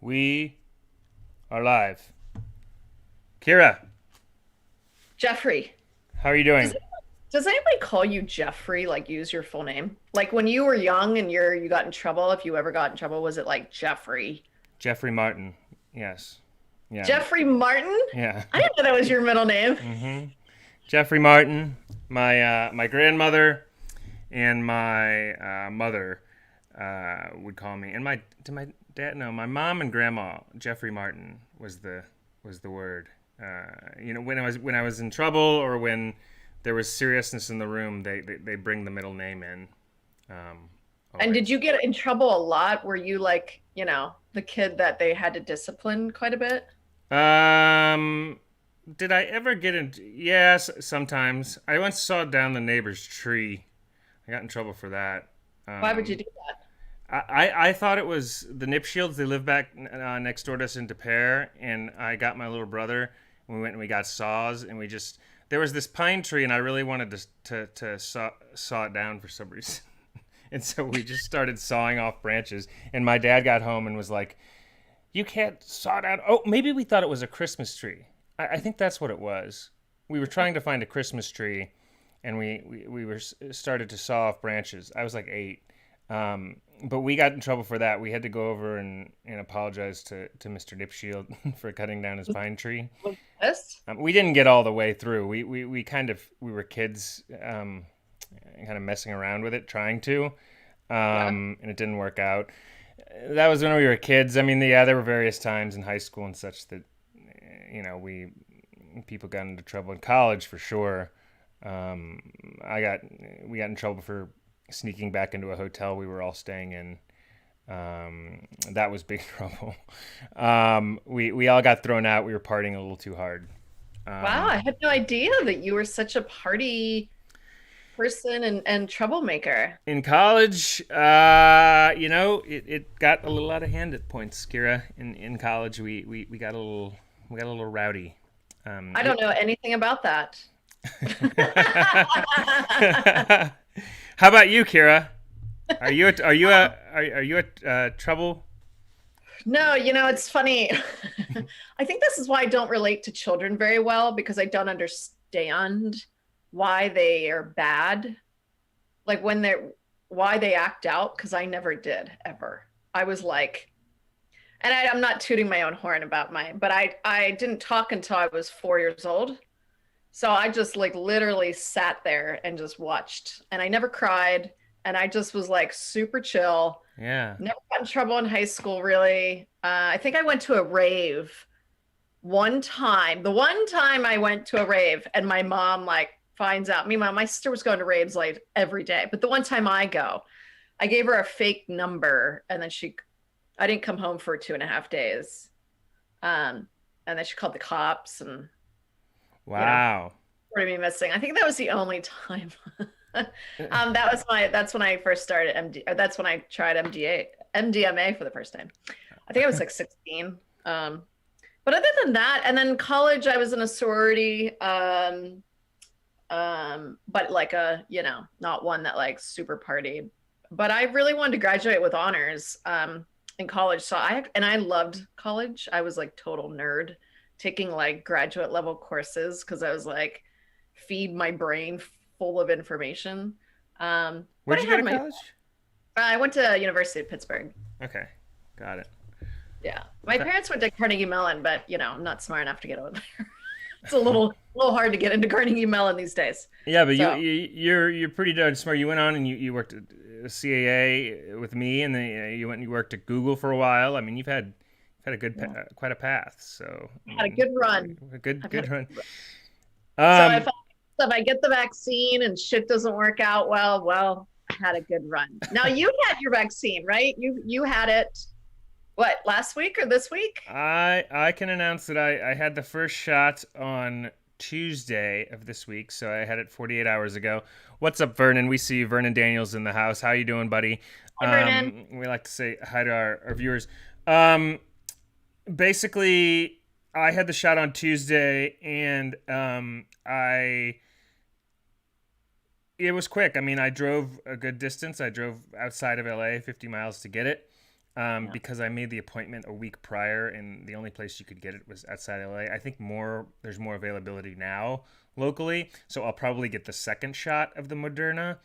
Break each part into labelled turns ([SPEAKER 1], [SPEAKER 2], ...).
[SPEAKER 1] We are live. Kira,
[SPEAKER 2] Jeffrey.
[SPEAKER 1] how are you
[SPEAKER 2] Does
[SPEAKER 1] doing?
[SPEAKER 2] does anybody call you Jeffrey? Like use your full name? Like when you were young and you got in trouble, if you ever got in trouble, was it like Jeffrey?
[SPEAKER 1] Jeffrey Martin. Yes. Yeah.
[SPEAKER 2] Jeffrey Martin?
[SPEAKER 1] Yeah.
[SPEAKER 2] I didn't know that was your middle name.
[SPEAKER 1] hmm Jeffrey Martin. My grandmother and my mother would call me, and my dad. No, my mom and grandma. Jeffrey Martin was the word. When I was in trouble or when there was seriousness in the room, they bring the middle name in. Um,
[SPEAKER 2] And did
[SPEAKER 1] Always.
[SPEAKER 2] you get in trouble a lot? Were you like, the kid that they had to discipline quite a bit?
[SPEAKER 1] Um, did I ever get in? Yes, sometimes. I once sawed down the neighbor's tree. I got in trouble for that.
[SPEAKER 2] Why would you
[SPEAKER 1] Um,
[SPEAKER 2] do that?
[SPEAKER 1] I thought it was the Nipshields. They live back next door to us in De Pere, and I got my little brother. And we went and we got saws, and we just there was this pine tree, and I really wanted to saw it down for some reason. And so we just started sawing off branches. And my dad got home and was like, "You can't saw down." Oh, maybe we thought it was a Christmas tree. I think that's what it was. We were trying to find a Christmas tree, and we were started to saw off branches. I was like 8, but we got in trouble for that. We had to go over and apologize to Mr. Dipshield for cutting down his pine tree.
[SPEAKER 2] Was this?
[SPEAKER 1] We didn't get all the way through. We were kids, kind of messing around with it, trying to,
[SPEAKER 2] Yeah.
[SPEAKER 1] and it didn't work out. That was when we were kids. I mean, yeah, there were various times in high school and such that we people got into trouble in college for sure. Um, I got we got in trouble for sneaking back into a hotel we were all staying in. That was big trouble. We all got thrown out. We were partying a little too hard.
[SPEAKER 2] Wow,
[SPEAKER 1] Um,
[SPEAKER 2] I had no idea that you were such a party person and troublemaker.
[SPEAKER 1] in college, it got a little out of hand at points. Kira, in college, we got a little rowdy.
[SPEAKER 2] I
[SPEAKER 1] We,
[SPEAKER 2] don't know anything about that.
[SPEAKER 1] How about you, Kira? Are you a trouble?
[SPEAKER 2] No, it's funny. I think this is why I don't relate to children very well because I don't understand why they are bad. Like why they act out, because I never did ever. I was like, and I'm not tooting my own horn about but I didn't talk until I was 4 years old. So I just like literally sat there and just watched, and I never cried, and I just was like super chill.
[SPEAKER 1] Yeah.
[SPEAKER 2] Never got in trouble in high school, really. I think I went to a rave one time. The one time I went to a rave, and my mom like finds out. Meanwhile, my sister was going to raves like every day, but the one time I go, I gave her a fake number, and then I didn't come home for 2.5 days. Um, and then she called the cops, and you know,
[SPEAKER 1] Wow.
[SPEAKER 2] reported me missing. I think that was the only time. That's when I first started MD, or that's when I tried MDMA for the first time. I think I was like 16. But other than that, and then college, I was in a sorority, but like not one that like super party. But I really wanted to graduate with honors in college, so I loved college. I was like total nerd, taking like graduate level courses because I was like feed my brain full of information. But
[SPEAKER 1] Where'd
[SPEAKER 2] I
[SPEAKER 1] you go
[SPEAKER 2] had
[SPEAKER 1] to
[SPEAKER 2] my
[SPEAKER 1] college?
[SPEAKER 2] I went to University of Pittsburgh.
[SPEAKER 1] Okay, got it.
[SPEAKER 2] Yeah, my
[SPEAKER 1] That,
[SPEAKER 2] parents went to Carnegie Mellon, but I'm not smart enough to get over there. It's a little hard to get into Carnegie Mellon these days.
[SPEAKER 1] yeah, but you,
[SPEAKER 2] So
[SPEAKER 1] you you're pretty darn smart. You went on and you worked at CAA with me, and then you went and you worked at Google for a while. I mean, you've had a
[SPEAKER 2] yeah,
[SPEAKER 1] quite a path. So I
[SPEAKER 2] had a
[SPEAKER 1] mean,
[SPEAKER 2] good run.
[SPEAKER 1] a good
[SPEAKER 2] I've had
[SPEAKER 1] good
[SPEAKER 2] a
[SPEAKER 1] run.
[SPEAKER 2] good run. So
[SPEAKER 1] Um,
[SPEAKER 2] if I get the vaccine and shit doesn't work out well, I had a good run. Now you had your vaccine, right? You had it what, last week or this week?
[SPEAKER 1] I can announce that I had the first shot on Tuesday of this week, so I had it 48 hours ago. What's up, Vernon? We see you. Vernon Daniels in the house. How you doing, buddy?
[SPEAKER 2] Hi, Vernon.
[SPEAKER 1] We like to say hi to our viewers. Um, Basically, I had the shot on Tuesday, and I it was quick. I mean, I drove a good distance. I drove outside of LA, 50 miles to get it.
[SPEAKER 2] Yeah.
[SPEAKER 1] because I made the appointment a week prior, and the only place you could get it was outside LA. I think there's more availability now locally, so I'll probably get the second shot of the Moderna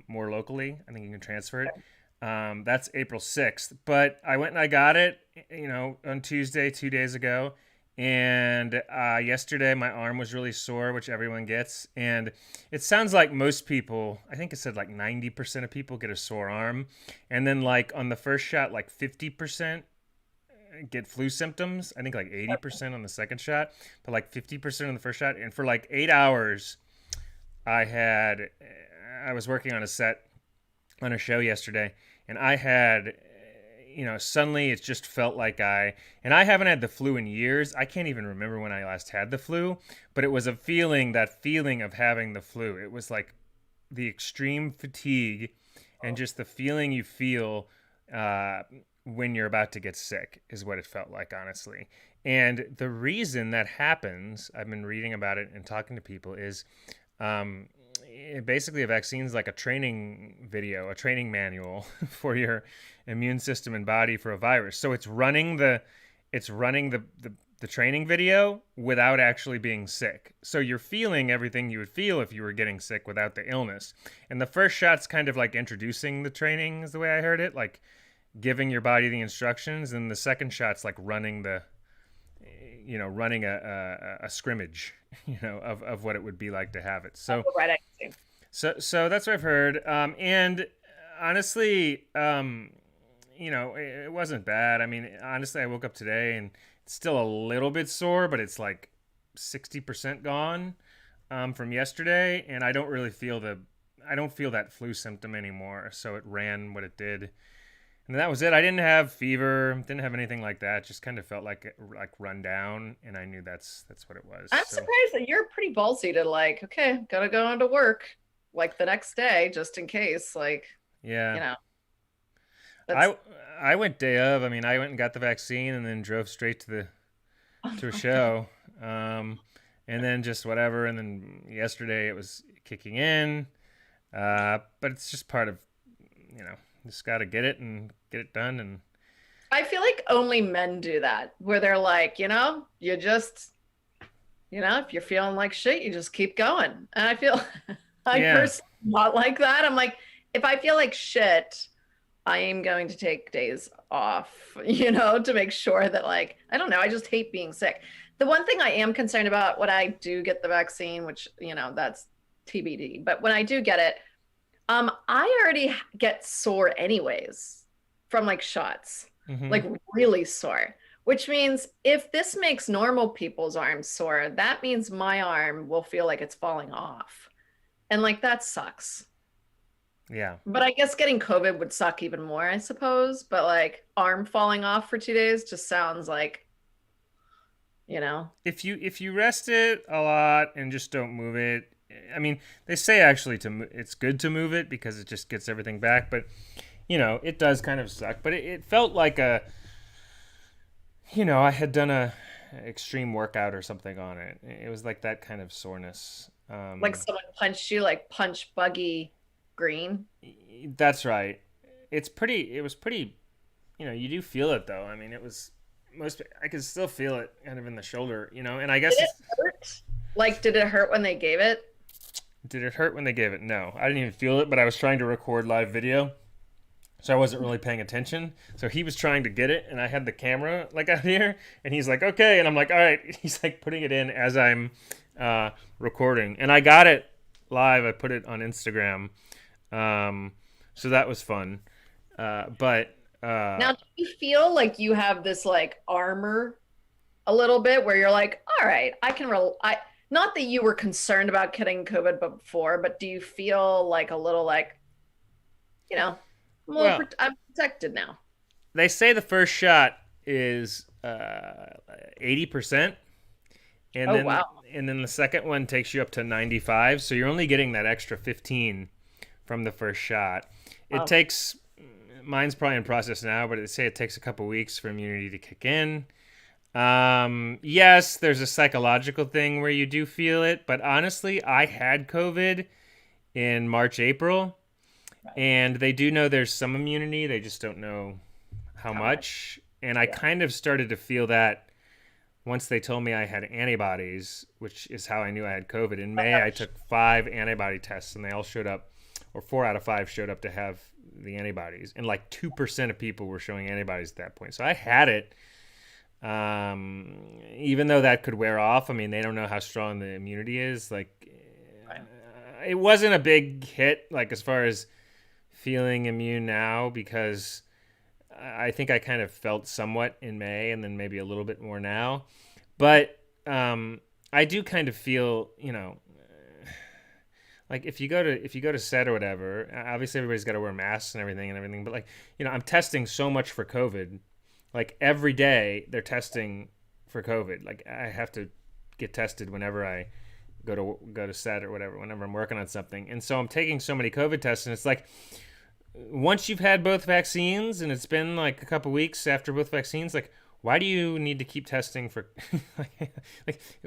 [SPEAKER 1] more locally. I think you can transfer it. That's April 6th, but I went and I got it, on Tuesday, 2 days ago. And yesterday, my arm was really sore, which everyone gets. And it sounds like most people, I think it said like 90% of people get a sore arm. And then, like, on the first shot, like 50% get flu symptoms. I think like 80% on the second shot, but like 50% on the first shot. And for like 8 hours, I was working on a set on a show yesterday, and I had, suddenly it just felt like and I haven't had the flu in years. I can't even remember when I last had the flu, but it was that feeling of having the flu. It was like the extreme fatigue and just the feeling you feel when you're about to get sick is what it felt like, honestly. And the reason that happens, I've been reading about it and talking to people, is um, basically a vaccine is like a training video, a training manual for your immune system and body for a virus. So it's running the training video without actually being sick. So you're feeling everything you would feel if you were getting sick without the illness. And the first shot's kind of like introducing the training, is the way I heard it, like giving your body the instructions, and the second shot's like running a scrimmage, of what it would be like to have it. So
[SPEAKER 2] Oh, right. I see.
[SPEAKER 1] so that's what I've heard. And honestly, it wasn't bad. I mean, honestly, I woke up today and it's still a little bit sore, but it's like 60% gone from yesterday, and I don't feel that flu symptom anymore. So it ran what it did. And that was it. I didn't have fever, didn't have anything like that. Just kind of felt like run down, and I knew that's what it was.
[SPEAKER 2] I'm
[SPEAKER 1] So
[SPEAKER 2] surprised that you're pretty ballsy to like, okay, gotta go on to work like the next day just in case. Like,
[SPEAKER 1] yeah,
[SPEAKER 2] you know, that's
[SPEAKER 1] I I went day of. I mean, I went and got the vaccine, and then drove straight to a show, and then just whatever. And then yesterday it was kicking in, but it's just part of, just got to get it done. And
[SPEAKER 2] I feel like only men do that, where they're like, you just, if you're feeling like shit, you just keep going. And I feel I
[SPEAKER 1] yeah,
[SPEAKER 2] personally not like that. I'm like, if I feel like shit, I am going to take days off, to make sure that, like, I don't know, I just hate being sick. The one thing I am concerned about when I do get the vaccine, which, that's TBD, but when I do get it, I already get sore anyways from like shots,
[SPEAKER 1] hmm
[SPEAKER 2] like really sore, which means if this makes normal people's arms sore, that means my arm will feel like it's falling off. And like that sucks.
[SPEAKER 1] yeah.
[SPEAKER 2] But I guess getting COVID would suck even more, I suppose. But like arm falling off for 2 days just sounds like, you know,
[SPEAKER 1] If you rest it a lot and just don't move it, I mean, they say actually it's good to move it because it just gets everything back, but it does kind of suck. But it felt like I had done a extreme workout or something on it. It was like that kind of soreness.
[SPEAKER 2] like someone punched you, like punch buggy green.
[SPEAKER 1] That's right. It was pretty, you do feel it though. I mean, I could still feel it kind of in the shoulder, and I guess
[SPEAKER 2] Did it hurt? Like, did it hurt when they gave it?
[SPEAKER 1] did it hurt when they gave it? No, I didn't even feel it, but I was trying to record live video. So I wasn't really paying attention. So he was trying to get it, and I had the camera like out here, and he's like, "Okay," and I'm like, "All right." He's like putting it in as I'm recording, and I got it live. I put it on Instagram, so that was fun. But
[SPEAKER 2] Now, do you feel like you have this like armor a little bit where you're like, all right, I not that you were concerned about getting COVID before, but do you feel like a little like,
[SPEAKER 1] well,
[SPEAKER 2] I'm protected now?
[SPEAKER 1] they say the first shot is 80%, and
[SPEAKER 2] Oh,
[SPEAKER 1] then
[SPEAKER 2] wow.
[SPEAKER 1] the second one takes you up to 95. So you're only getting that extra 15 from the first shot. It
[SPEAKER 2] Wow.
[SPEAKER 1] takes Mine's probably in process now, but they say it takes a couple weeks for immunity to kick in. Yes, there's a psychological thing where you do feel it, but honestly, I had COVID in March, April,
[SPEAKER 2] Right.
[SPEAKER 1] and they do know there's some immunity. They just don't know how
[SPEAKER 2] How much?
[SPEAKER 1] much. And I
[SPEAKER 2] Yeah.
[SPEAKER 1] kind of started to feel that once they told me I had antibodies, which is how I knew I had COVID. In May, I took 5 antibody tests, and they all showed up, or 4 out of 5 showed up to have the antibodies. And like 2% of people were showing antibodies at that point. So I had it. Even though that could wear off, I mean, they don't know how strong the immunity is. Like,
[SPEAKER 2] Right.
[SPEAKER 1] it wasn't a big hit, like as far as feeling immune now, because I think I kind of felt somewhat in May, and then maybe a little bit more now. But I do kind of feel, like if you go to set or whatever, obviously everybody's got to wear masks and everything. But like, I'm testing so much for COVID. Like every day they're testing for COVID. Like I have to get tested whenever I go to set or whatever, whenever I'm working on something. And so I'm taking so many COVID tests, and it's like once you've had both vaccines and it's been like a couple weeks after both vaccines, like why do you need to keep testing for like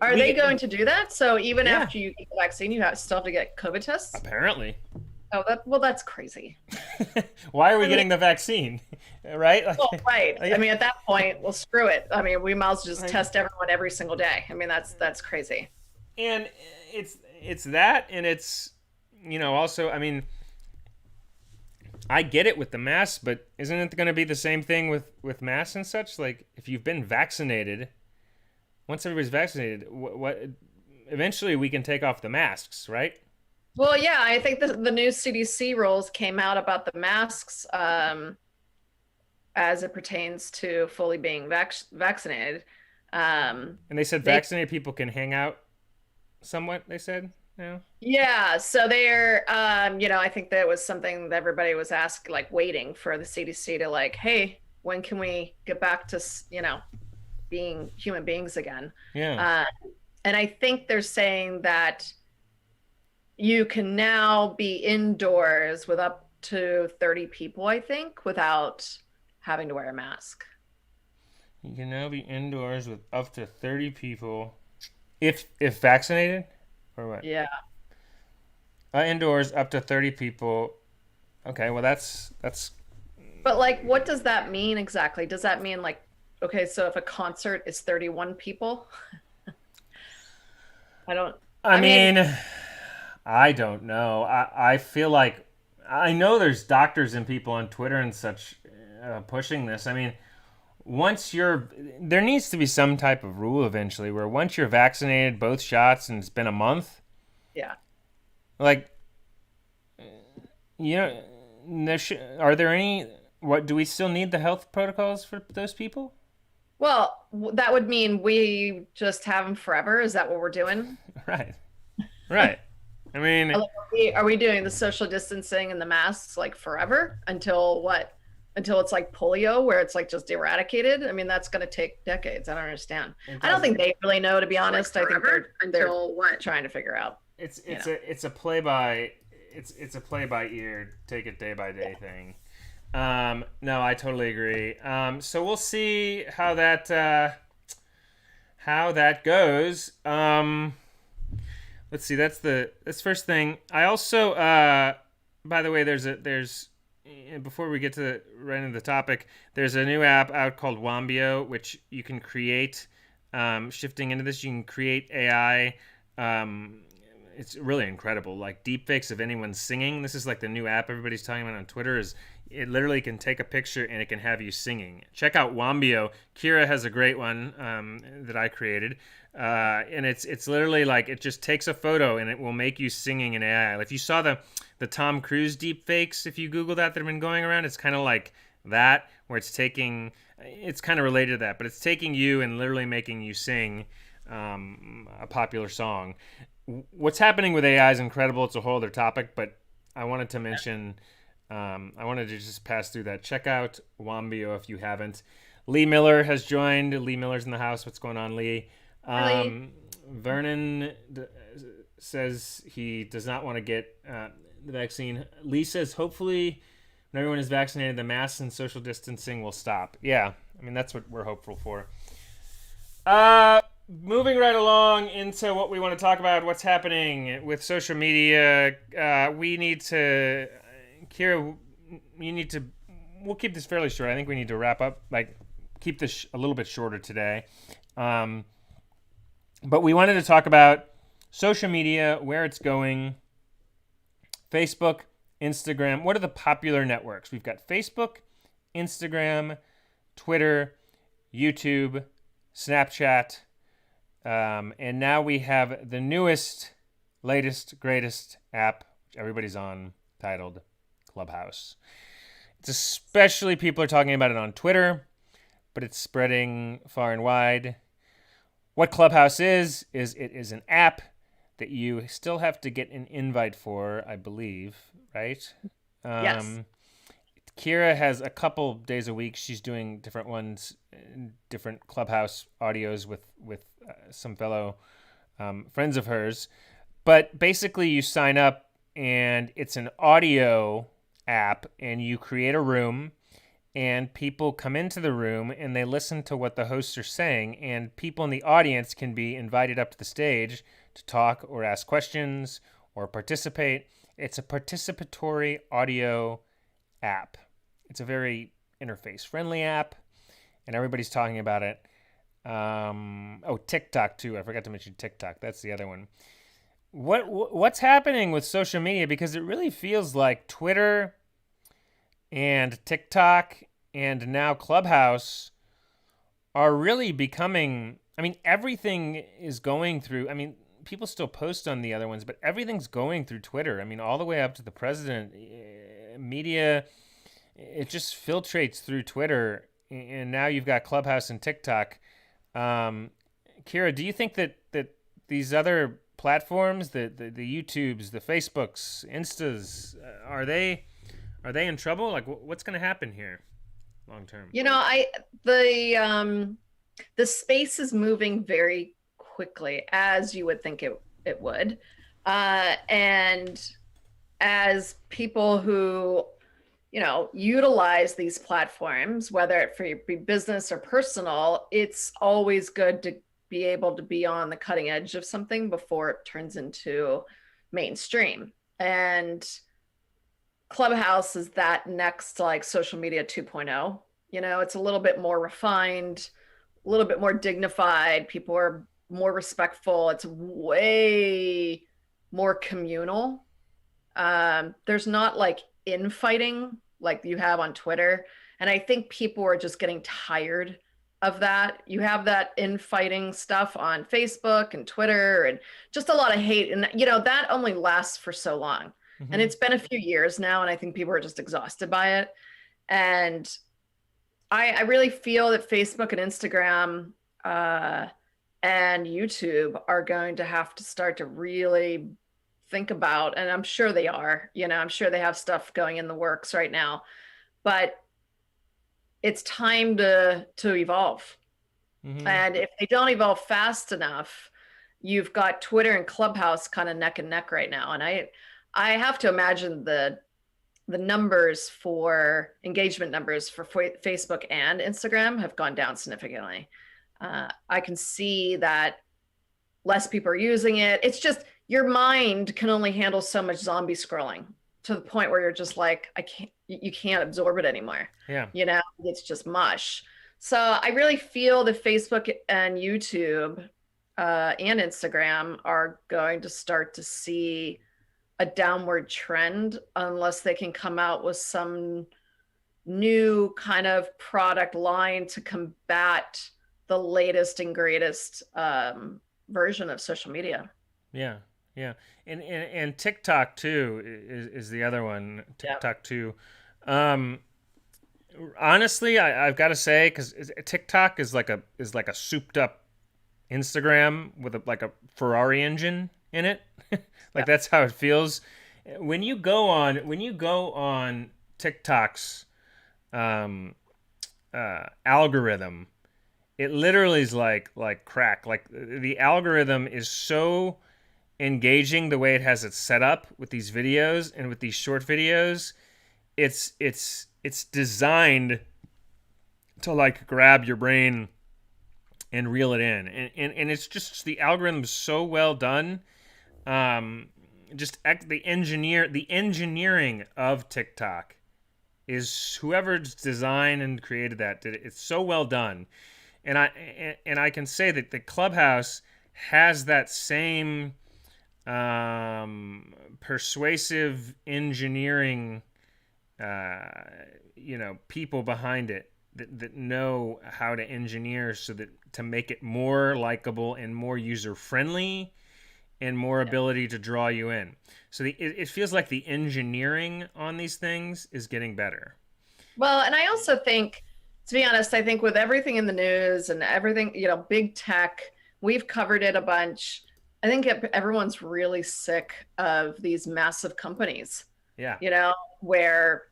[SPEAKER 2] Are they going to do that? So even
[SPEAKER 1] Yeah.
[SPEAKER 2] after you get the vaccine, you still have to get COVID tests?
[SPEAKER 1] Apparently.
[SPEAKER 2] Oh, that's crazy.
[SPEAKER 1] Why are we getting the vaccine? Right? Like,
[SPEAKER 2] Well, right.
[SPEAKER 1] like,
[SPEAKER 2] I mean, at that point, well, screw it. I mean, we might as well just
[SPEAKER 1] Right.
[SPEAKER 2] test everyone every single day. I mean, that's crazy.
[SPEAKER 1] and it's that, and it's also, I mean, I get it with the masks, but isn't it going to be the same thing with masks and such? Like if you've been vaccinated, once everybody's vaccinated, what eventually we can take off the masks, right?
[SPEAKER 2] Well, yeah, I think the new CDC rules came out about the masks as it pertains to fully being vaccinated.
[SPEAKER 1] And they said vaccinated people can hang out somewhat, they said.
[SPEAKER 2] Yeah, so they're, I think that was something that everybody was like waiting for the CDC to like, hey, when can we get back to, being human beings again?
[SPEAKER 1] Yeah.
[SPEAKER 2] And I think they're saying that you can now be indoors with up to 30 people, I think, without having to wear a mask.
[SPEAKER 1] You can now be indoors with up to 30 people if vaccinated, or what?
[SPEAKER 2] Yeah.
[SPEAKER 1] Indoors up to 30 people. Okay, well that's
[SPEAKER 2] But like, what does that mean exactly? Does that mean like, okay, so if a concert is 31 people?
[SPEAKER 1] I mean, I don't know. I feel like I know there's doctors and people on Twitter and such pushing this. I mean, there needs to be some type of rule eventually where once you're vaccinated, both shots, and it's been a month,
[SPEAKER 2] Yeah.
[SPEAKER 1] like, are there any? What do we still need the health protocols for those people?
[SPEAKER 2] Well, that would mean we just have them forever. Is that what we're doing?
[SPEAKER 1] Right. Right. I mean,
[SPEAKER 2] Are we doing the social distancing and the masks like forever until what? Until it's like polio, where it's like just eradicated? I mean, that's going to take decades. I don't understand. I don't think they really know, to be honest. I think they're trying to figure out.
[SPEAKER 1] it's a play by ear, take it day by day thing. No, I totally agree. So we'll see how that goes. Let's see. That's first thing. I also, by the way, there's before we get to right into the topic, there's a new app out called Wambio, which you can create. Shifting into this, you can create AI. It's really incredible, like deepfakes of anyone singing. This is like the new app everybody's talking about on Twitter. Is it literally can take a picture and it can have you singing. Check out Wambio. Kira has a great one that I created, and it's literally like it just takes a photo and it will make you singing in AI. If you saw the Tom Cruise deepfakes, if you Google that have been going around, it's kind of like that, where it's kind of related to that, but it's taking you and literally making you sing a popular song. What's happening with AI is incredible. It's a whole other topic, but I wanted to mention, I wanted to just pass through that. Check out Wambio if you haven't. Lee Miller has joined. Lee Miller's in the house. What's going on, Lee? Vernon says he does not want to get the vaccine. Lee says hopefully when everyone is vaccinated, the masks and social distancing will stop. Yeah, I mean, that's what we're hopeful for. Moving right along into what we want to talk about, what's happening with social media. We need to, Kira, you need to we'll keep this fairly short. I think we need to wrap up, like keep this a little bit shorter today. But we wanted to talk about social media, where it's going, Facebook, Instagram. What are the popular networks? We've got Facebook, Instagram, Twitter, YouTube, Snapchat, and now we have the newest, latest, greatest app which everybody's on, titled Clubhouse. It's especially, people are talking about it on Twitter, but it's spreading far and wide. What Clubhouse is it is an app that you still have to get an invite for, I believe, right?
[SPEAKER 2] Yes.
[SPEAKER 1] Kira has a couple days a week. She's doing different ones, different Clubhouse audios with some fellow friends of hers. But basically, you sign up, and it's an audio app, and you create a room, and people come into the room, and they listen to what the hosts are saying, and people in the audience can be invited up to the stage to talk or ask questions or participate. It's a participatory audio app. It's a very interface-friendly app, and everybody's talking about it. TikTok too. I forgot to mention TikTok. That's the other one. What's happening with social media? Because it really feels like Twitter and TikTok and now Clubhouse are really becoming, I mean, everything is going through, I mean, people still post on the other ones, but everything's going through Twitter. I mean, all the way up to the president, media, it just filtrates through Twitter. And now you've got Clubhouse and TikTok. Kira, do you think that these other platforms, the YouTubes, the Facebooks, Instas, are they in trouble? Like, what's going to happen here long term?
[SPEAKER 2] You know, the space is moving very quickly, as you would think it would. And as people who, utilize these platforms, whether it be business or personal, it's always good to be able to be on the cutting edge of something before it turns into mainstream. And Clubhouse is that next, like, social media 2.0. It's a little bit more refined, a little bit more dignified. People are more respectful. It's way more communal. There's not like infighting like you have on Twitter. And I think people are just getting tired of that. You have that infighting stuff on Facebook and Twitter and just a lot of hate. And, that only lasts for so long. Mm-hmm. And it's been a few years now, and I think people are just exhausted by it. And I really feel that Facebook and Instagram and YouTube are going to have to start to really think about, and I'm sure they are, I'm sure they have stuff going in the works right now, but it's time to evolve. Mm-hmm. And if they don't evolve fast enough, you've got Twitter and Clubhouse kind of neck and neck right now. And I have to imagine the numbers for engagement numbers for Facebook and Instagram have gone down significantly. I can see that less people are using it. It's just your mind can only handle so much zombie scrolling to the point where you're just like, you can't absorb it anymore.
[SPEAKER 1] Yeah.
[SPEAKER 2] It's just mush. So I really feel that Facebook and YouTube and Instagram are going to start to see a downward trend unless they can come out with some new kind of product line to combat the latest and greatest version of social media.
[SPEAKER 1] Yeah. And TikTok too is the other one. TikTok too. Honestly, I've got to say, because TikTok is like a souped up Instagram with a Ferrari engine in it. That's how it feels. When you go on TikTok's algorithm, it literally is like crack. Like, the algorithm is so engaging the way it has it set up with these videos and with these short videos. It's designed to like grab your brain and reel it in, and it's just, the algorithm's so well done. The engineering of TikTok is whoever's designed and created that did it. It's so well done, and I can say that the Clubhouse has that same persuasive engineering, uh, people behind it that know how to engineer so that to make it more likable and more user friendly and more ability to draw you in. So it feels like the engineering on these things is getting better.
[SPEAKER 2] Well, and I also think, to be honest, I think with everything in the news and everything, big tech, we've covered it a bunch. I think everyone's really sick of these massive companies,
[SPEAKER 1] Yeah.
[SPEAKER 2] Where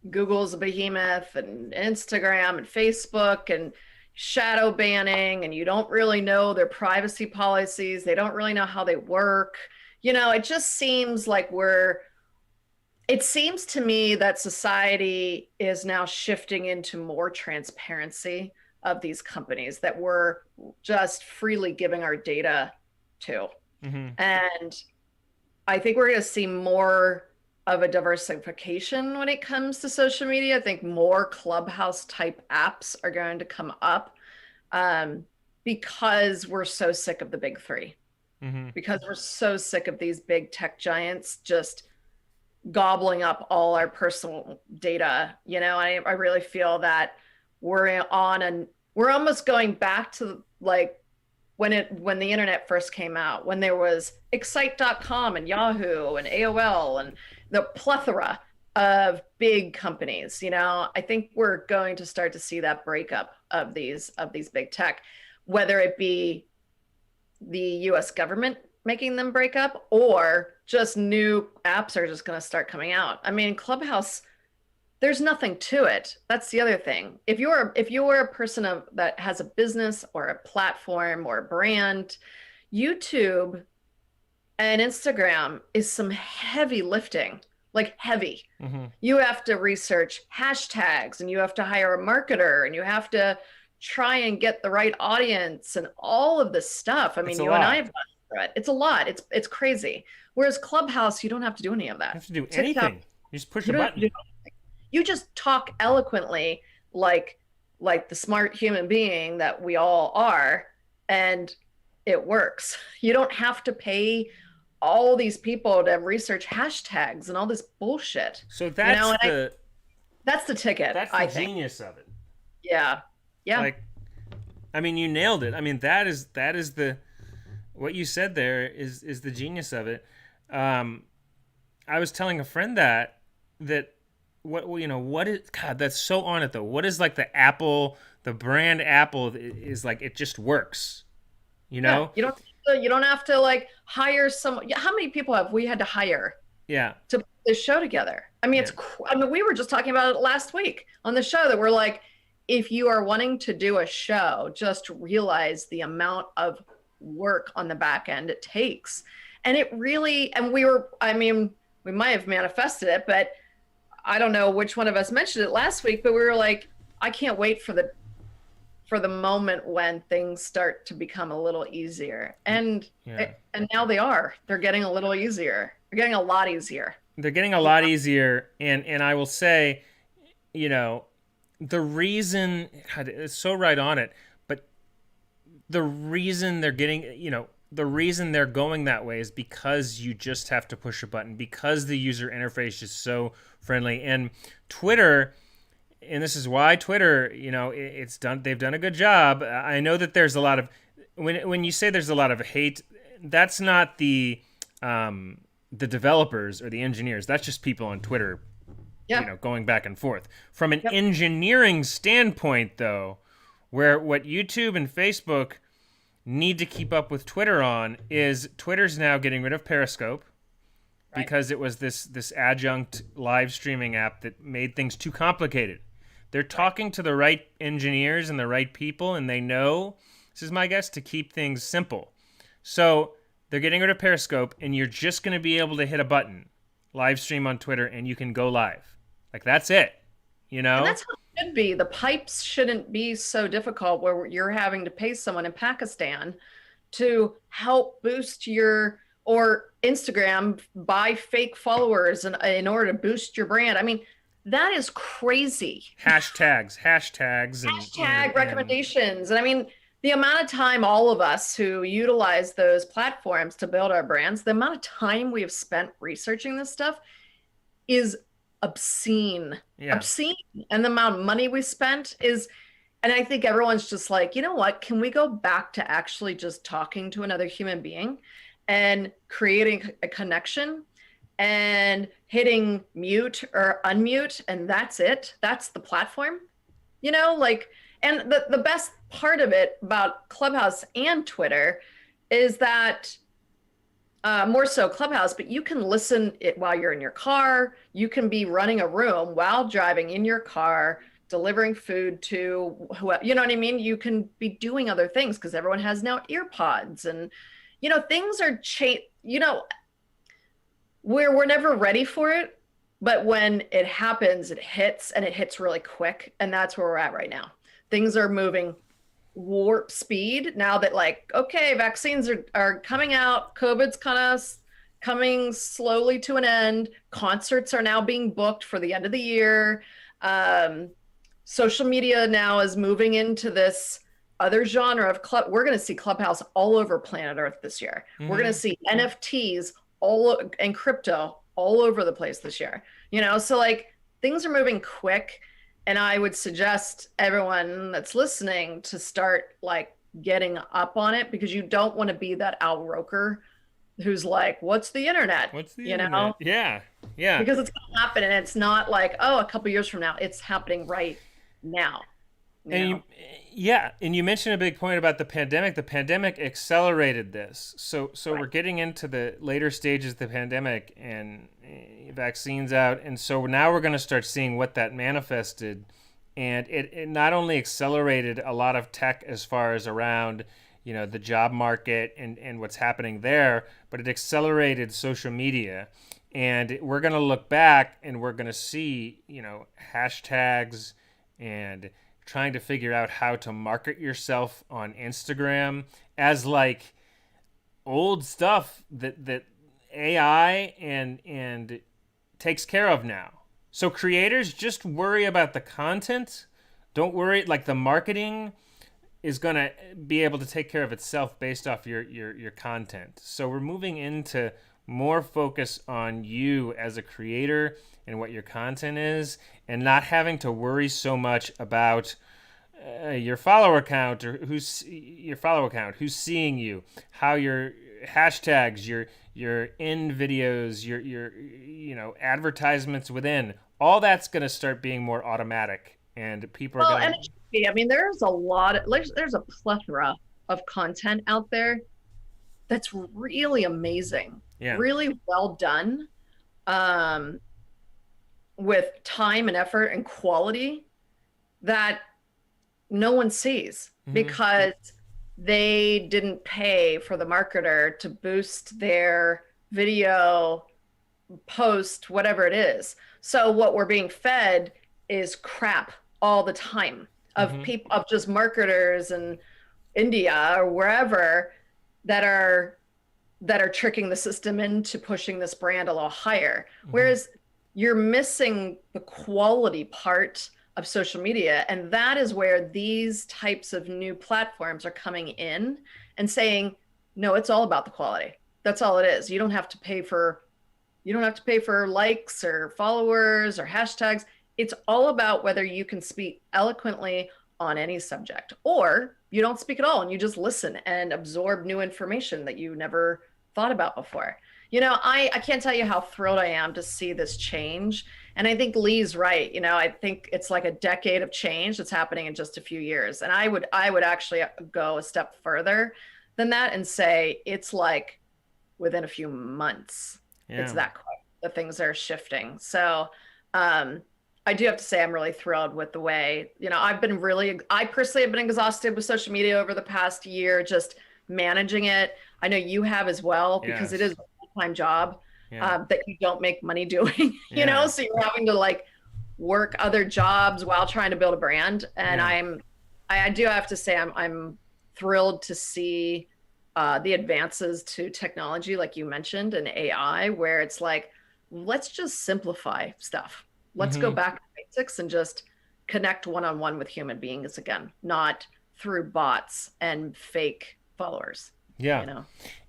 [SPEAKER 2] Google's a behemoth and Instagram and Facebook and shadow banning, and you don't really know their privacy policies. They don't really know how they work. It just seems like it seems to me that society is now shifting into more transparency of these companies that we're just freely giving our data to.
[SPEAKER 1] Mm-hmm.
[SPEAKER 2] And I think we're going to see more of a diversification when it comes to social media. I think more Clubhouse type apps are going to come up because we're so sick of the big three,
[SPEAKER 1] Mm-hmm.
[SPEAKER 2] because we're so sick of these big tech giants just gobbling up all our personal data. I really feel that we're almost going back to like when the internet first came out, when there was excite.com and Yahoo and AOL and the plethora of big companies. I think we're going to start to see that breakup of these big tech, whether it be the US government making them break up or just new apps are just going to start coming out. I mean, Clubhouse, there's nothing to it. That's the other thing. If you're a person that has a business or a platform or a brand, YouTube and Instagram is some heavy lifting, like heavy.
[SPEAKER 1] Mm-hmm.
[SPEAKER 2] You have to research hashtags and you have to hire a marketer and you have to try and get the right audience and all of this stuff. I mean, you and I have gone through it. It's a lot. It's crazy. Whereas Clubhouse, you don't have to do any of that.
[SPEAKER 1] You have to do anything. You just push a button.
[SPEAKER 2] You just talk eloquently like the smart human being that we all are, and it works. You don't have to pay all these people to research hashtags and all this bullshit.
[SPEAKER 1] So that's
[SPEAKER 2] that's the ticket.
[SPEAKER 1] That's the genius of it.
[SPEAKER 2] Yeah. Yeah.
[SPEAKER 1] Like, I mean, you nailed it. I mean, that is the what you said there is the genius of it. I was telling a friend that what is, God, that's so on it though. What is like the brand Apple is like, it just works,
[SPEAKER 2] Yeah, you don't have to like hire someone. How many people have we had to hire?
[SPEAKER 1] Yeah.
[SPEAKER 2] To put this show together? I mean, we were just talking about it last week on the show that we're like, if you are wanting to do a show, just realize the amount of work on the back end it takes. And it really, and we might have manifested it, but I don't know which one of us mentioned it last week, but we were like, I can't wait for the moment when things start to become a little easier. And now they're getting a little easier. They're getting a lot easier.
[SPEAKER 1] They're getting a lot easier. And I will say, the reason, God, it's so right on it, but the reason they're getting, the reason they're going that way is because you just have to push a button, because the user interface is so friendly. And Twitter, and this is why Twitter, they've done a good job. I know that there's a lot of, when you say there's a lot of hate, that's not the developers or the engineers. That's just people on Twitter, going back and forth. From an engineering standpoint, though, where what YouTube and Facebook need to keep up with Twitter on is Twitter's now getting rid of Periscope because it was this adjunct live streaming app that made things too complicated. They're talking to the right engineers and the right people, and they know, this is my guess, to keep things simple. So they're getting rid of Periscope, and you're just going to be able to hit a button, live stream on Twitter, and you can go live. Like, that's it, And
[SPEAKER 2] that's how it should be. The pipes shouldn't be so difficult where you're having to pay someone in Pakistan to help boost or Instagram buy fake followers in order to boost your brand. I mean, That is crazy.
[SPEAKER 1] Hashtags,
[SPEAKER 2] Hashtag recommendations. And I mean, the amount of time all of us who utilize those platforms to build our brands, the amount of time we have spent researching this stuff is obscene.
[SPEAKER 1] yeah.
[SPEAKER 2] Obscene. And the amount of money we spent is, and I think everyone's just like, you know what? Can we go back to actually just talking to another human being and creating a connection and hitting mute or unmute? And that's it. That's the platform, like, and the best part of it about Clubhouse and Twitter is that more so Clubhouse, but you can listen it while you're in your car. You can be running a room while driving in your car, delivering food to whoever, you know what I mean? You can be doing other things because everyone has now ear pods and, things are we're never ready for it. But when it happens, it hits and it hits really quick. And that's where we're at right now. Things are moving warp speed now that okay, vaccines are coming out, COVID's kind of coming slowly to an end, concerts are now being booked for the end of the year, social media now is moving into this other genre of club. We're going to see Clubhouse all over planet Earth this year. We're going to see NFTs and crypto all over the place this year, so things are moving quick. And I would suggest everyone that's listening to start getting up on it, because you don't want to be that Al Roker who's like, what's the internet?
[SPEAKER 1] What's the internet? Yeah.
[SPEAKER 2] Because it's going to happen, and it's not like, oh, a couple years from now. It's happening right now.
[SPEAKER 1] And you mentioned a big point about the pandemic. The pandemic accelerated this. So right. We're getting into the later stages of the pandemic and vaccines out. And so now we're going to start seeing what that manifested. And it not only accelerated a lot of tech as far as around, the job market and what's happening there, but it accelerated social media. And we're going to look back and we're going to see, hashtags and trying to figure out how to market yourself on Instagram as old stuff that AI and takes care of now. So creators, just worry about the content. Don't worry, the marketing is going to be able to take care of itself based off your content. So we're moving into more focus on you as a creator and what your content is, and not having to worry so much about your follower count or who's seeing you, how your hashtags, your end videos, your advertisements within, all that's going to start being more automatic, and people are going to.
[SPEAKER 2] And it should be. I mean, there's a plethora of content out there that's really amazing, really well done, with time and effort and quality that no one sees because they didn't pay for the marketer to boost their video post, whatever it is. So what we're being fed is crap all the time of people, of just marketers in India or wherever that are tricking the system into pushing this brand a little higher. Whereas you're missing the quality part of social media. And that is where these types of new platforms are coming in and saying, no, it's all about the quality. That's all it is. You don't have to pay for likes or followers or hashtags. It's all about whether you can speak eloquently on any subject, or you don't speak at all and you just listen and absorb new information that you never thought about before. I can't tell you how thrilled I am to see this change. And I think Lee's right. I think it's like a decade of change that's happening in just a few years. And I would actually go a step further than that and say it's like within a few months. Yeah. It's that quick that things are shifting. So I do have to say I'm really thrilled with the way, I personally have been exhausted with social media over the past year, just managing it. I know you have as well, because it is a full-time job that you don't make money doing, so you're having to work other jobs while trying to build a brand. And I do have to say I'm thrilled to see the advances to technology, like you mentioned, and AI, where it's let's just simplify stuff. Let's go back to basics and just connect one-on-one with human beings again, not through bots and fake followers.
[SPEAKER 1] Yeah.
[SPEAKER 2] You know?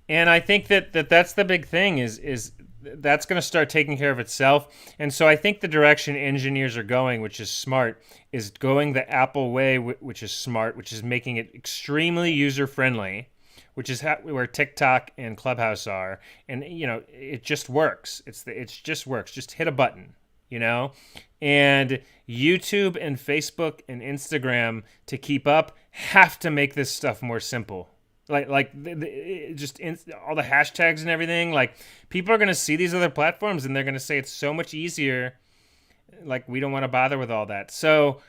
[SPEAKER 1] And I think that's the big thing is that's going to start taking care of itself. And so I think the direction engineers are going, which is smart, is going the Apple way, which is smart, which is making it extremely user friendly, which is where TikTok and Clubhouse are. And it just works. It just works. Just hit a button, And YouTube and Facebook and Instagram, to keep up, have to make this stuff more simple. All the hashtags and everything. Like, people are going to see these other platforms and they're going to say it's so much easier. Like, we don't want to bother with all that. So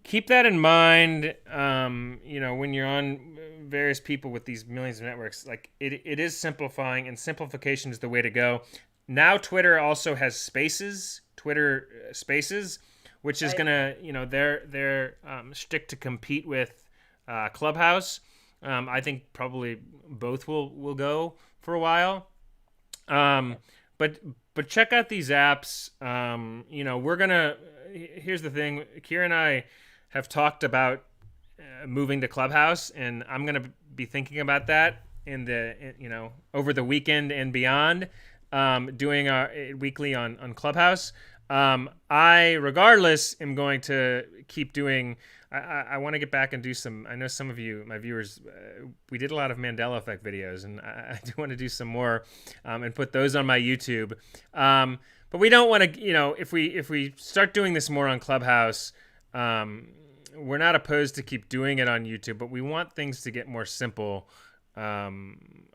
[SPEAKER 1] keep that in mind. When you're on various people with these millions of networks, like, it is simplifying, and simplification is the way to go. Now Twitter also has Twitter Spaces, which is gonna, their shtick to compete with Clubhouse. I think probably both will go for a while. But check out these apps. Here's the thing. Kira and I have talked about moving to Clubhouse, and I'm gonna be thinking about that over the weekend and beyond. Doing our weekly on Clubhouse. I, regardless, am going to keep doing. I want to get back and do some. I know some of you, my viewers, we did a lot of Mandela Effect videos, and I do want to do some more and put those on my YouTube. But we don't want to, if we start doing this more on Clubhouse, we're not opposed to keep doing it on YouTube, but we want things to get more simple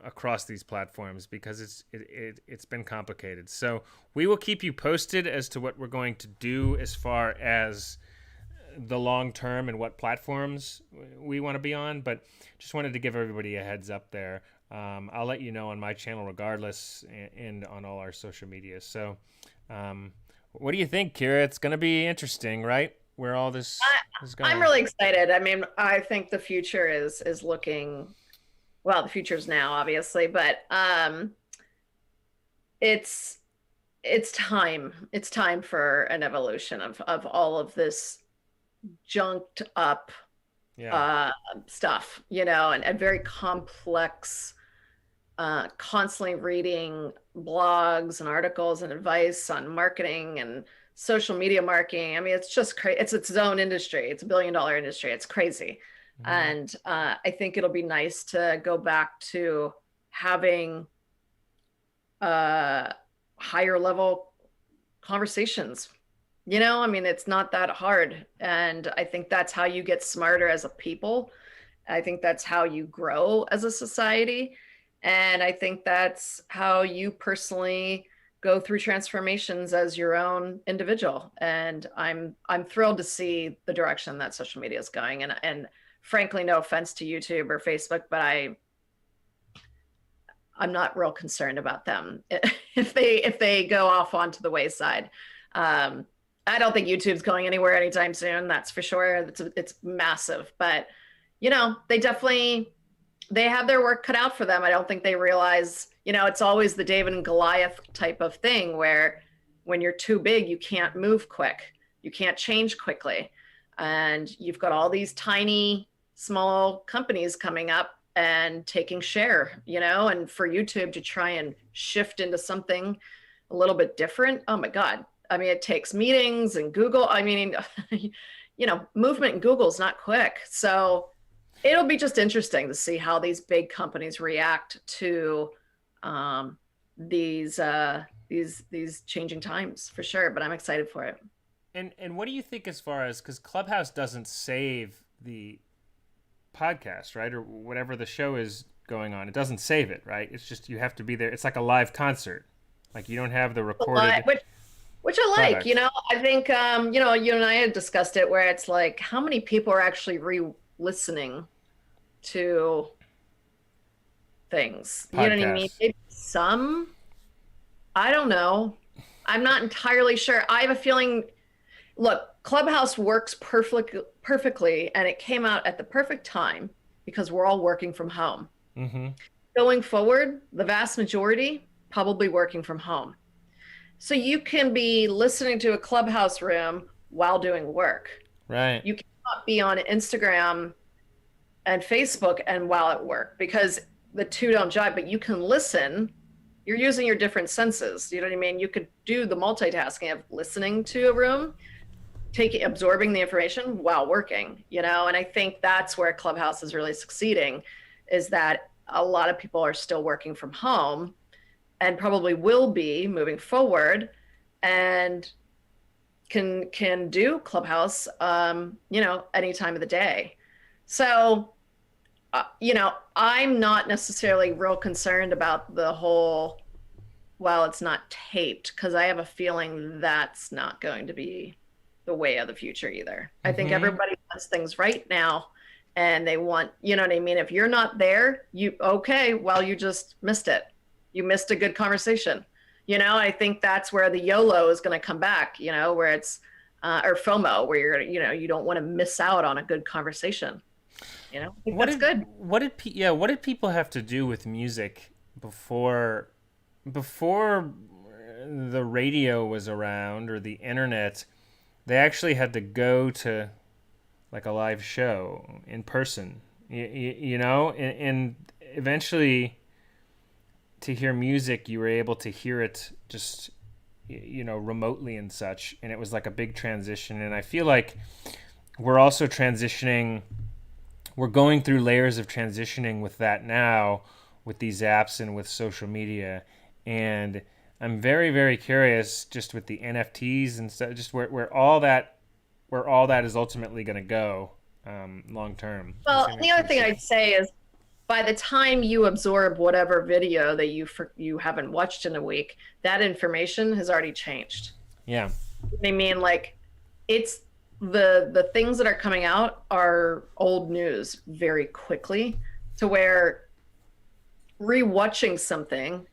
[SPEAKER 1] across these platforms, because it's been complicated. So we will keep you posted as to what we're going to do as far as the long term and what platforms we want to be on, but just wanted to give everybody a heads up there. I'll let you know on my channel regardless, and on all our social media. So what do you think, Kira? It's going to be interesting, right? Where all this is going.
[SPEAKER 2] I'm really excited. I mean, I think the future is looking, well, the future's now, obviously, but it's time. It's time for an evolution of all of this junked up stuff, and very complex, constantly reading blogs and articles and advice on marketing and social media marketing. I mean, it's just crazy. It's its own industry. It's $1 billion industry. It's crazy. And I think it'll be nice to go back to having higher level conversations. I mean, it's not that hard. And I think that's how you get smarter as a people. I think that's how you grow as a society. And I think that's how you personally go through transformations as your own individual. And I'm thrilled to see the direction that social media is going. And frankly, no offense to YouTube or Facebook, but I'm not real concerned about them if they go off onto the wayside. I don't think YouTube's going anywhere anytime soon. That's for sure. It's massive, but they have their work cut out for them. I don't think they realize, it's always the David and Goliath type of thing, where when you're too big, you can't move quick. You can't change quickly. And you've got all these tiny, small companies coming up and taking share, and for YouTube to try and shift into something a little bit different. Oh my God. I mean, it takes meetings and Google. I mean, movement in Google is not quick. So it'll be just interesting to see how these big companies react to these changing times, for sure. But I'm excited for it.
[SPEAKER 1] And what do you think as far as, because Clubhouse doesn't save the podcast, right? Or whatever the show is going on. It doesn't save it, right? It's just, you have to be there. It's like a live concert. Like, you don't have the recorded...
[SPEAKER 2] Which I like, I think, you and I had discussed it, where it's like, how many people are actually re-listening to things?
[SPEAKER 1] Podcasts.
[SPEAKER 2] You know what I mean? Maybe some, I don't know. I'm not entirely sure. I have a feeling, look, Clubhouse works perfectly, and it came out at the perfect time because we're all working from home.
[SPEAKER 1] Mm-hmm.
[SPEAKER 2] Going forward, the vast majority probably working from home. So you can be listening to a Clubhouse room while doing work.
[SPEAKER 1] Right.
[SPEAKER 2] You cannot be on Instagram and Facebook and while at work, because the two don't jive, but you can listen. You're using your different senses. You know what I mean? You could do the multitasking of listening to a room, absorbing the information while working, you know? And I think that's where Clubhouse is really succeeding, is that a lot of people are still working from home and probably will be moving forward, and can do Clubhouse, you know, any time of the day. So, you know, I'm not necessarily real concerned about the whole, well, it's not taped, because I have a feeling that's not going to be the way of the future either. I think everybody wants things right now, and they want, you know what I mean? If you're not there, okay, well, you just missed it. You missed a good conversation. You know, I think that's where the YOLO is going to come back, you know, where it's, or FOMO, where you're, you know, you don't want to miss out on a good conversation. You know, I think that's good.
[SPEAKER 1] What did people have to do with music before the radio was around or the internet? They actually had to go to like a live show in person, you know, and eventually to hear music, you were able to hear it just, you know, remotely and such. And it was like a big transition. And I feel like we're also transitioning, we're going through layers of transitioning with that now, with these apps and with social media. And I'm very, very curious just with the NFTs and stuff, just where all that is ultimately going to go long term.
[SPEAKER 2] Well, the other thing I'd say is, by the time you absorb whatever video that you haven't watched in a week, that information has already changed.
[SPEAKER 1] Yeah.
[SPEAKER 2] I mean, like, it's the things that are coming out are old news very quickly, to where rewatching something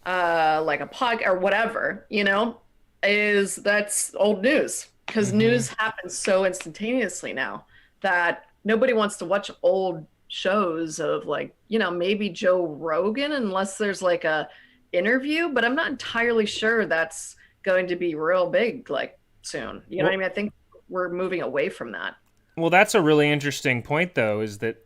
[SPEAKER 2] like a pod or whatever, you know, that's old news, because news happens so instantaneously now that nobody wants to watch old shows of, like, you know, maybe Joe Rogan, unless there's like a interview, but I'm not entirely sure that's going to be real big like soon. You know what I mean? I think we're moving away from that.
[SPEAKER 1] Well, that's a really interesting point, though, is that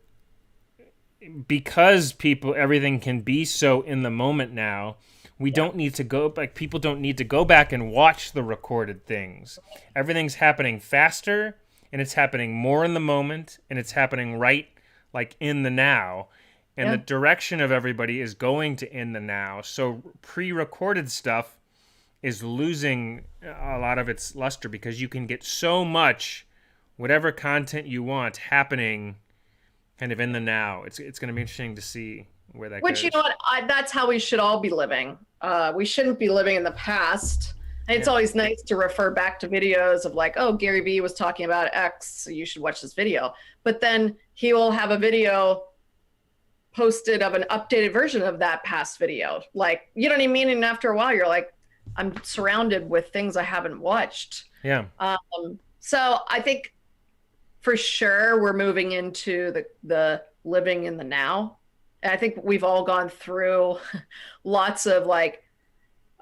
[SPEAKER 1] because everything can be so in the moment now, we don't need to go, like, people don't need to go back and watch the recorded things. Everything's happening faster, and it's happening more in the moment, and it's happening right, like, in the now. And the direction of everybody is going to in the now. So pre-recorded stuff is losing a lot of its luster, because you can get so much whatever content you want happening kind of in the now. It's going to be interesting to see where that goes.
[SPEAKER 2] You know what? That's how we should all be living. We shouldn't be living in the past. And it's always nice to refer back to videos of, like, oh, Gary Vee was talking about X, so you should watch this video. But then he will have a video posted of an updated version of that past video. Like, you know what I mean? And after a while, you're like, I'm surrounded with things I haven't watched.
[SPEAKER 1] Yeah.
[SPEAKER 2] So I think for sure we're moving into the living in the now. And I think we've all gone through lots of, like,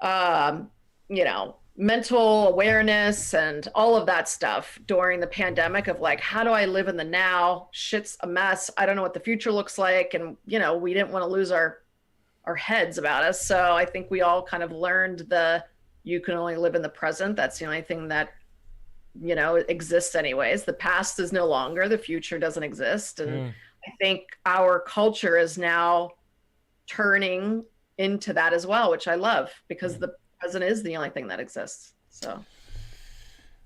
[SPEAKER 2] you know, mental awareness and all of that stuff during the pandemic of, like, how do I live in the now? Shit's a mess. I don't know what the future looks like. And, you know, we didn't want to lose our heads about us. So I think we all kind of learned you can only live in the present. That's the only thing that, you know, exists anyways. The past is no longer, the future doesn't exist. And I think our culture is now turning into that as well, which I love, because the present is the only thing that exists.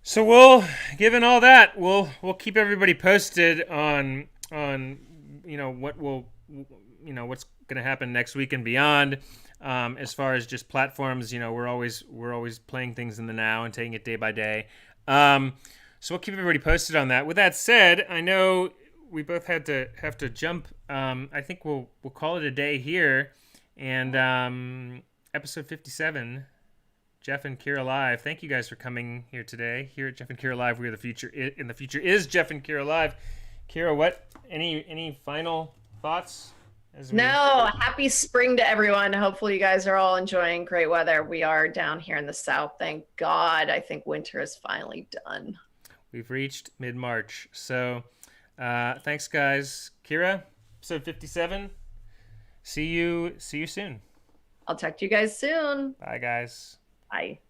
[SPEAKER 2] So
[SPEAKER 1] given all that, we'll keep everybody posted on you know what what's going to happen next week and beyond. As far as just platforms, you know, we're always playing things in the now and taking it day by day. So we'll keep everybody posted on that. With that said, I know we both have to jump. I think we'll call it a day here, and episode 57. Jeff and Kira Live. Thank you guys for coming here today. Here at Jeff and Kira Live, we are the future. In the future is Jeff and Kira Live. Kira, any final thoughts?
[SPEAKER 2] No, happy spring to everyone. Hopefully you guys are all enjoying great weather. We are down here in the south. Thank God. I think winter is finally done.
[SPEAKER 1] We've reached mid-March. So thanks, guys. Kira, episode 57. See you soon.
[SPEAKER 2] I'll talk to you guys soon.
[SPEAKER 1] Bye, guys.
[SPEAKER 2] Bye.